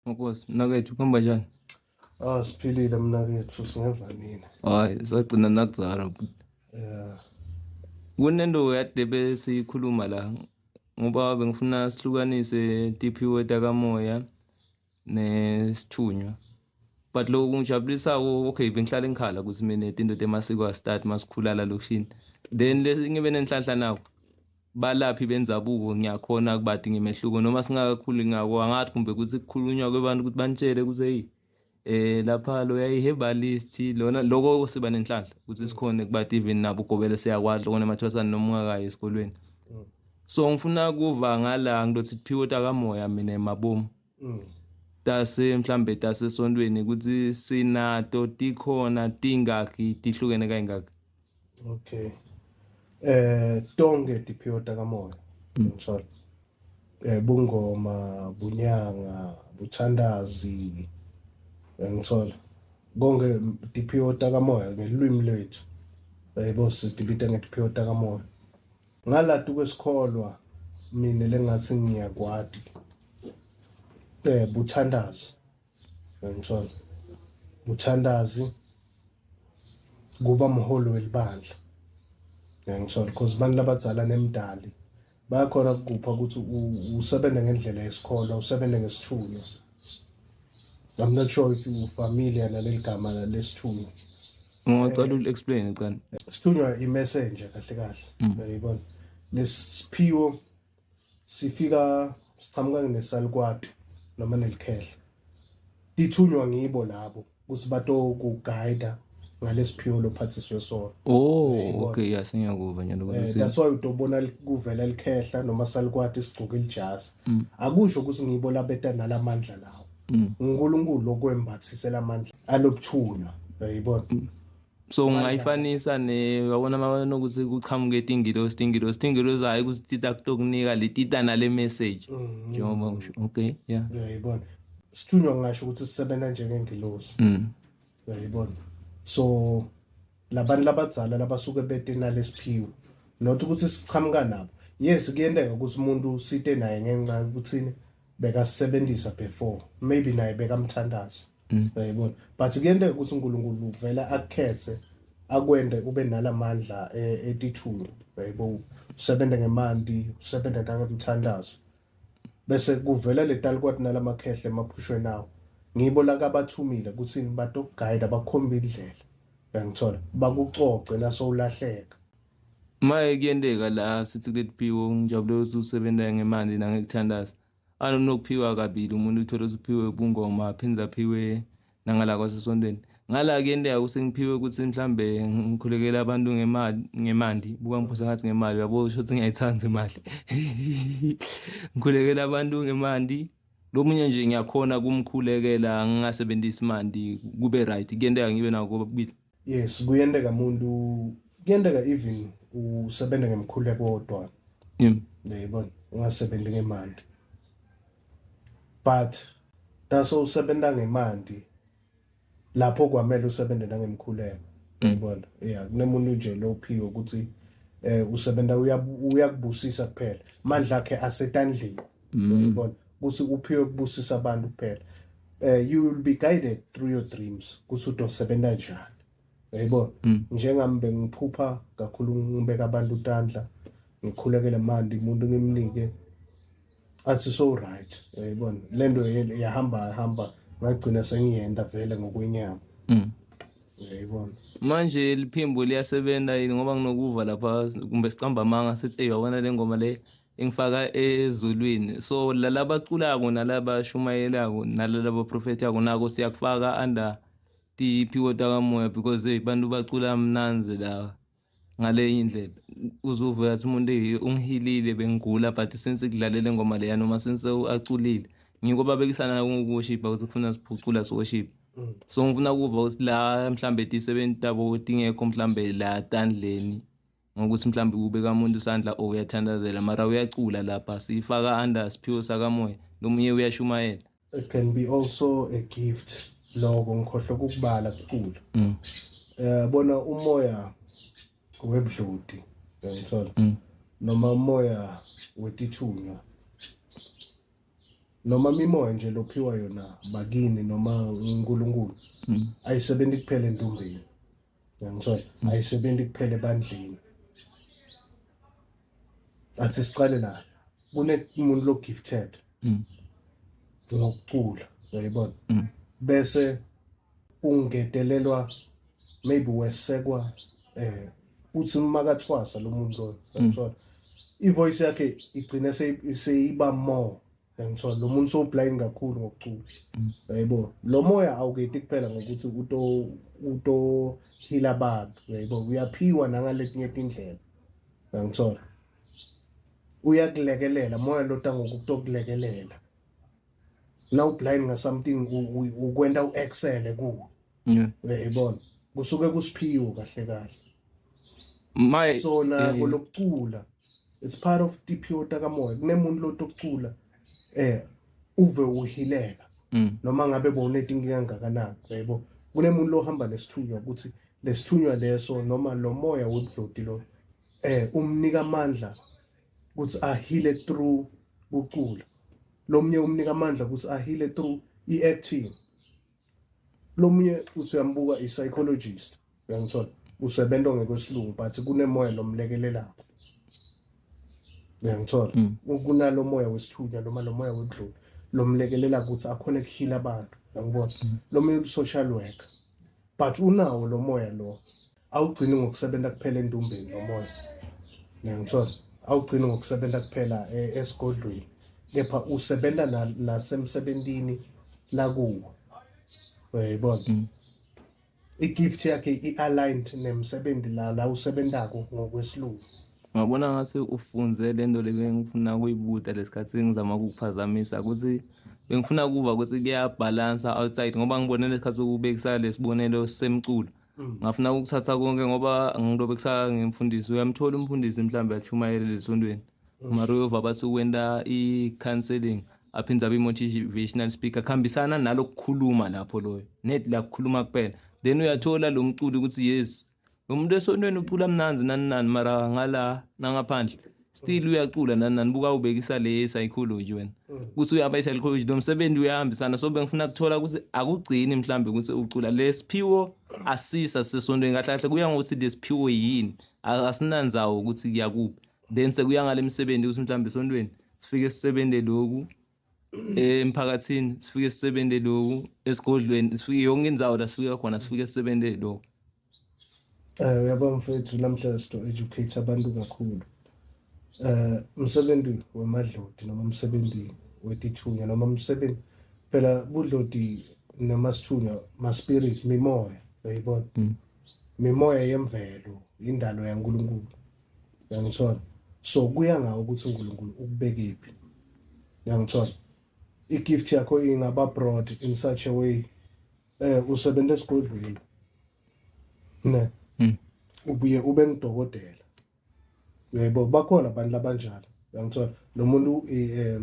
Nkosi, mnakethu kuhamba njani? Siphilile mnakethu singeva nini. Hayi, sagcina nakuzala. Yeah. Kunento kade besiyikhuluma la ngoba bengifuna sihlukanise tiphiwe takamoya nesithunywa. But lokhu ngijabulisako okay bengihlala ngikhala ukuthi mina tinto temasiko astart masikhula la lokushini. Then ngibe nenhlanhla nawo. Balaphi benzabuko ngiyakhona kubati ngimehluko noma singakakhuli ngako angathi kumbe ukuthi kukhulunywa kwabantu ukuthi banitshele ukuthi hey lapha lo yayi-herbalist lona loko siba nenhlanhla ukuthi sikhone kubati even nabo ugobela siyakwazi lokho namathwasana noma ungakayi esikolweni. Mm. So ngifuna kuva ngala ngilothi kuphiwe takamoya mina emabomu. Tase mhlambe tasesontweni ukuthi sinato tikhona tingaki tihlukene kangaki. Okay. Tonke diphiwe takamoya. Ngithola. Bungoma, bunyanga, buthandazi. Ngithola. Konke diphiwe takamoya ngelimi lethu. Yebo sidibita ngediphiwe takamoya. Ngalatu kwesikholwa mina lengathi ngiyakwati. Buthandazi. Ngithola. Buthandazi kuba umholi welibandla. Ngithola because abantu labadzala nemdali bayakhona ukupha ukuthi usebenza ngendlela yesikholwa, usebenza ngesithunywa. I'm not sure if you familiar naleli gama lesithunywa. Ngicela uexplain cani. Isithunywa imessenger kahle kahle. Uyayibona. Lesiphiwo sifika siqhamuka nesalukwati noma nelikhehla. Ithunywa ngibo labo kusibato ukuguide ngalesiphiwo lophathiswe sona. Oh, okay, yes ngiyakuva nje lokho. That's why utobona kuvela likhehla noma salukwati isigcoka ijazi. Akusho ukuthi ngibo labeta nalamandla lawo. uNkulunkulu lokwembathisela amandla alobuthunywa. Uyayibona. So ungayifanisa wabona mabona ukuthi kuqhamuke itingilosi hayi ukuthi tita kutokunika letita nale message njengoba ngisho. Okay, yeah. Uyayibona. Sithunywa ngisho ukuthi sisebenza njengengilosi. Uyayibona. So labantu labadzala labasuke betena lesiphiwo not ukuthi siqhamuka nabo. Yes kuyendeka ukuthi umuntu site naye ngenxa ukuthi bekasebenzisa before maybe naye bekamthandaza. Uyayibona. But kuyendeka ukuthi uNkulunkulu uvela akukhethe akwende ube nalamandla etithunywa. Uyayibo usebenza ngemandi usebenza nangemthandazo bese kuvela letalikwathi nalamakhehle emaphushwe nawo ngibo la kabathumile ukuthi batoguide abakhomba indlela. Uyangithola bakucoce naso ulahleka. Maye kuyendeka la sithi kuleliphiwo ngijabule ukuthi usebenza ngemandi nangekuthandaza. Anokuphiwa kabili umuntu uthola usiphiwe ubungoma aphinda aphiwe nangala kwasesontweni. Ngala kuyendeka usengiphiwe ukuthi mhlambe ngikhulekela abantu ngemandi buka ngiphosa ngathi ngemali yabo usho ukuthi ngiyayithanda imali. Ngikhulekela abantu ngemandi lo munye nje ngiyakhona kumkhulekela ngingasebenzisi imandi kube right kuyendeka ngibe nako kokubili. Yes kuyendeka umuntu kuyendeka even usebenza ngemkhuleko wodwa. Uyayibona ungasebenzi ngemandi. But taso usebenza ngemandi lapho kwamele usebenze nangemkhuleko. Uyabona. Yeah kunemuntu nje lophiwe ukuthi usebenza uyakubusisa kuphela amandla akhe asetandleni. Uyabona ukuthi uphiwe ukubusisa abantu kuphela. You will be guided through your dreams ukuthi utosebenza njani. Uyayibona njengami bengiphupha kakhulu ngibeka abantu utandla ngikhulekele manje umuntu ngimnike athi so right. Uyayibona lento yahamba ngagcina sengiyenda vele ngokwenyama. Uyayibona. Manje liphimbo liyasebenza yini ngoba nginokuva lapha kumbe siqamba amanga sithi yabona le ngoma le engifaka ezulwini so lalabaculayo nalabashumayelako nalabo prophetako nako siyakufaka under tiphiwo takamoya because bantu bacula mnanzi la ngale indlela uzuve yathi umuntu ungihilile bengigula but since kudlalele ngoma leya noma since aculile ngiko babekisana ngokushipa ukuthi kufuna siphucula worship. So ngifuna kuva ukuthi la mhlambe tisebenzi tabo tingekho mhlambe la tandleni ngokuthi mhlambe ubeka umuntu isandla uyathandazela mara uyacula lapha sifaka under siphiwo sakamoya lomunye uyashumayela. It can be also a gift lokho ngikhohle ukubala kucula. Bona umoya webudludi ngithola noma umoya wetithunywa noma imimoya nje lophiwa yona bakini noma uNkulunkulu ayisebenzi kuphela entombeni ngiyangithola ayisebenzi kuphela ebandleni athi siqale la kunemuntu lo gifted ngokucula uyayibona bese ungedelelwa maybe wesekwa uthi makathwasa lo muntu lo uyangithola ivoice yakhe igcina seyiba more ngithola lo muntu so blind kakhulu ngokucula yayibona lo moya awuketi kuphela ngokuthi uto heal abantu yayibona uyaphiwa nangaletinye indlela ngithola uyakulekelela moya lo ngokutokulekelela now blind nga something ukwenda uexcel kuwo yayibona kusuke kusiphiwo kahle kahle so na lokucula it's part of tiphiwo takamoya kunemuntu lo tokucula uve uhileka noma ngabe bonetinkinga kangakanani yebo kunemuntu lo hamba nesithunywa ukuthi lesithunywa leso noma lo moya webhlodi lo umnika amandla ukuthi ahile through ukucula lomunye umnika amandla ukuthi ahile through iacting lomunye usuyambuka i-psychologist uyangithola usebenza ngekwesilungu but kunemoya lomlekelelayo uyangithola kunalo moya wesithunywa noma lo moya webhlodi lomlekelela ukuthi akhona ukuhila abantu uyangibona lomunye social worker but unawo lo moya lo awugcini ngokusebenza kuphela entombeni lo moya uyangithola awugcini ngokusebenza kuphela esigodlweni kepha usebenza nasemsebentini lakuwo uyayibona igift yakhe i-aligned nemsebenzi la usebenzako ngokwesilungu ngabona ngathi ufunze lento lebengifuna kuyibuta lesikhathi engizama ukukuphazamisa ukuthi bengifuna kuva ukuthi kuyabalance outside ngoba ngibone lesikhathi ukubekisa lesibonelo semculo ngafuna ukuthatha konke ngoba ngilobekisa ngemfundisi uyamthola umfundisi mhlambe achumayele lesontweni Mario bathi ukwenda i-counseling aphinda abe motivational speaker khambisana nalokukhuluma lapho loyo net la kukhuluma kuphela then uyathola lo mculi ukuthi yes umuntu esontweni ucula mnanzi nani mara ngala nangaphandle still uyacula nani buka ubekisa le psychology wena kuthi uyaba i-psychology nomsebenzi uyahambisana so bengifuna ukuthola ukuthi akugcini mhlambe ukuthi ucula lesiphiwo asisa sesontweni kahle kahle kuya ngokuthi lesiphiwo yini asinanzawo ukuthi kuyakuphi then sekuya ngale misebenzi ukuthi mhlambe esontweni sifike sisebenze lokhu emphakathini sifike sisebenze lokhu esigodlweni sifike yonke indzawo la sifika khona sifike sisebenze lokhu uyabona mfethu namhlanje sto educate abantu kakhulu umsebenzi wemadlodi noma umsebenzi wetithunya noma umsebenzi phela budlodi noma sithunya ma spirit mimoya uyayibona mimoya yemvelo indalo yaNkulunkulu uyangithola so kuya ngawo ukuthi uNkulunkulu ukubekephi uyangithola igift yakho ingaba broad in such a way usebenza esigodlweni ne ubuye ube ngidokotela yebo bakhona abantu labanjalo uyangithola lo muntu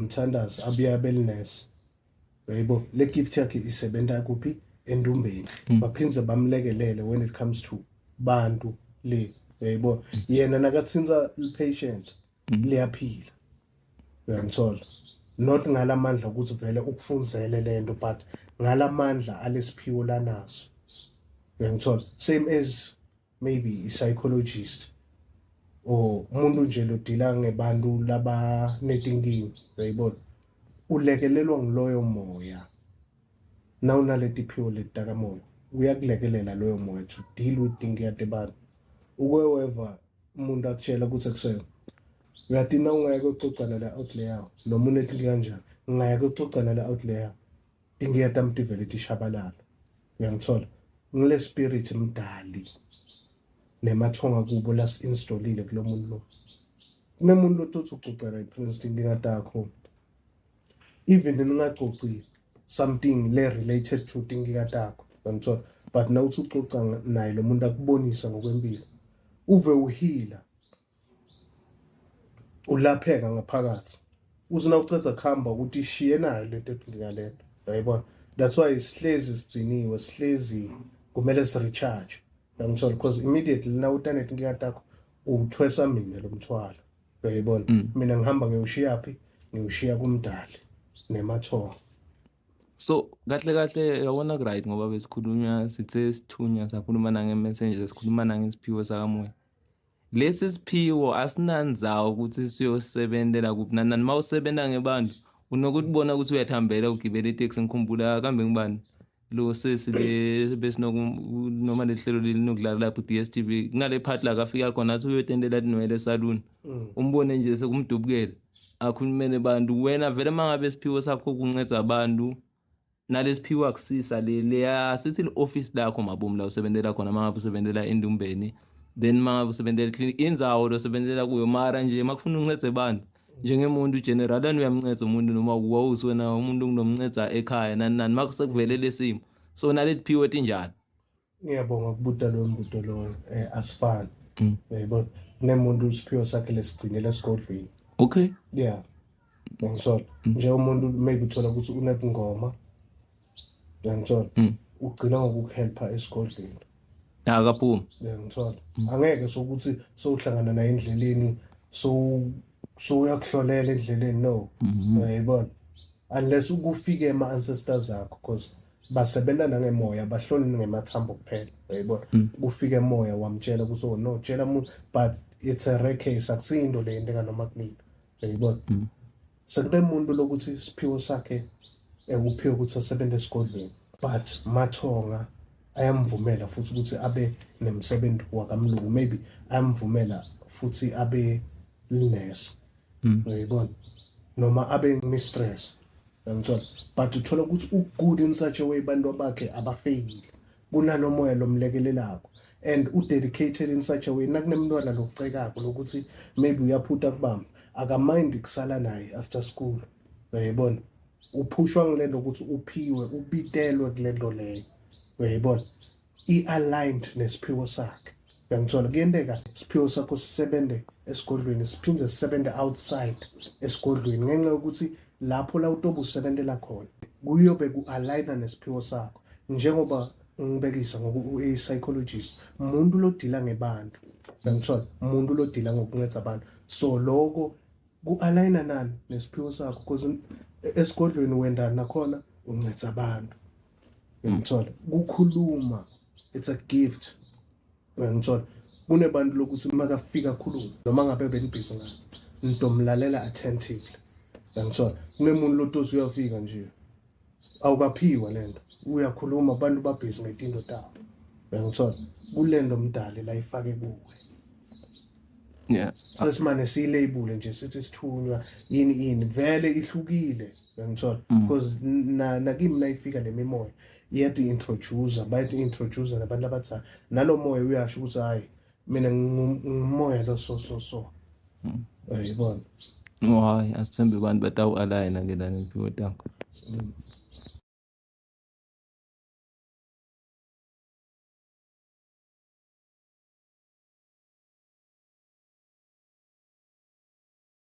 mthandazi abuye abelinesi yebo le gift yakhe isebenza kuphi endumbeni baphinze bamlekelele when it comes to bantu le yebo yena nakathinza i-patient liyaphila uyangithola not ngalamandla ukuthi vele ukufunzele lento but ngalamandla alesiphiwo lanaso uyangithola same as maybe i-psychologist or umuntu nje lo deala ngebantu labanetinkinga uyayibona ulekelelwa ngiloyo moya nawunaleti phiwo letaka moya uyakulekelela loyo moya to deal with inkinga yabantu ukweva umuntu akutshela ukuthi ekuseni uyathina ungeke uxoxana la outlayer noma unetinkinga kanjani ngeke uxoxana la outlayer inkinga yabantu ivele ishabalala uyangithola ngile spirit mdali nemathonga kubo las installile kulo muntu lo kunemuntu lothi uxoxela iPrince inkinga takho even ningaxoxi something le related to inkinga takho uyangithola but now uthi uxoxa naye lo muntu akubonisa ngokwempilo uve uhila ulapheka ngaphakathi uzina ucetha khamba ukuthi ishiye nayo lento inkinga lento uyayibona that's why isihlezi sigciniwe sihlezi kumele si-recharge uyangithola because immediately na utanet inkinga takho uthwesa mina lo mthwalo uyayibona mina ngihamba ngiyoshiya phi ngiyoshiya kumdali nemathongo. So kahle yabona right ngoba besikhulunywa sithe sithunya sakhuluma nange-Messenger sikhuluma nangesiphiwo sakamoya. Lesi siphiwo asinandzawo ukuthi siyosebentela kuphi nani mawusebenza ngebantu unokuthi bona ukuthi uyathambela ugibela iteksi ngikhumbula kambe ngibani lo sesi le noma lehlelo linokudlala lapho DStv kunale part la kafika khona athi uyotendela tinwele saluni umbone nje sekumdubukela akhulumene abantu wena vele mangabe siphiwo sakho kunqedza abantu nalesiphiwo akusisa le sithi le-office lakho mabomu la usebenzela khona mangabe usebenzela endumbeni then mangabe usebenzela clinic indzawo lo usebenzela kuyo mara nje makufuna uncedze abantu njengemuntu general ani uyamncedza umuntu noma wawusi wena umuntu unginomncedza ekhaya nani makusekuvelele simo so nalesiphiwo tinjalo. Ngiyabonga ukubuta lo mbuto lo asifani. Yayibona kunemuntu isiphiwo sakhe lesigcinela esigodlweni. Okay. Yeah. Ngithola nje umuntu maybe uthola ukuthi unekungoma. Ngithola ugcina ngokuhelpa esigodlweni. Akaphumi. Ngithola angeke sokuthi sowuhlangana naye endleleni so uyakuhlolela endleleni no. Yayibona unless ukufike ama-ancestors akho because basebenza nangemoya bahloli ngemathambo kuphela yayibona kufika emoya wamtshela kuso no tshela umuntu but it's a rare case akusindo le into noma kunini yayibona sekube umuntu lokuthi isiphiwo sakhe uphiwe ukuthi asebenze esigodlweni but mathonga ayamvumela futhi ukuthi abe nemsebenzi wakamlungu maybe ayamvumela futhi abe nurse yayibona noma abe mistress ngithola but uthola ukuthi ugood in such a way bantu bakhe abafeyili kunalomoya lomlekelelako and udedicated in such a way nakunemntwana lokucekako lokuthi maybe uyaphutha kubamba akamind kusala naye after school uyayibona uphushwa ngilento ukuthi uphiwe ubitelwe kulento leyo uyayibona i-aligned nesiphiwo sakhe uyangithola kuyenteka isiphiwo sakho sisebenze esigodlweni siphinde sisebenze outside esigodlweni ngenxa yokuthi lapho la utobe usebentela khona kuyobe ku-aligna nesiphiwo sakho njengoba ngibekisa ngoku-psychologist umuntu lodila ngebantu uyangithola umuntu lodila ngokuncedza abantu so lokho ku-aligna nani nesiphiwo sakho because esigodlweni wendani nakhona uncedza abantu uyangithola kukhuluma it's a gift uyangithola kunebantu lokuthi makafika khuluma noma ngabe benibhizi ngani nitomlalela attentively uyangithola kunemuntu lotosi uyafika nje awukaphiwa lento uyakhuluma abantu babhizi ngetinto tabo uyangithola kulento mdali la ifake kuwe. Yeah. Sesimane siyilabel nje sithi sithunywa yini vele ihlukile uyangithola because nakimi nayifika lemimoya iyathi introduce bayathi nabantu abathana nalo moya uyasho ukuthi hayi mina ngimoya lo so uyayibona hayi asithembe abantu batawu align ke la nephiwo takho.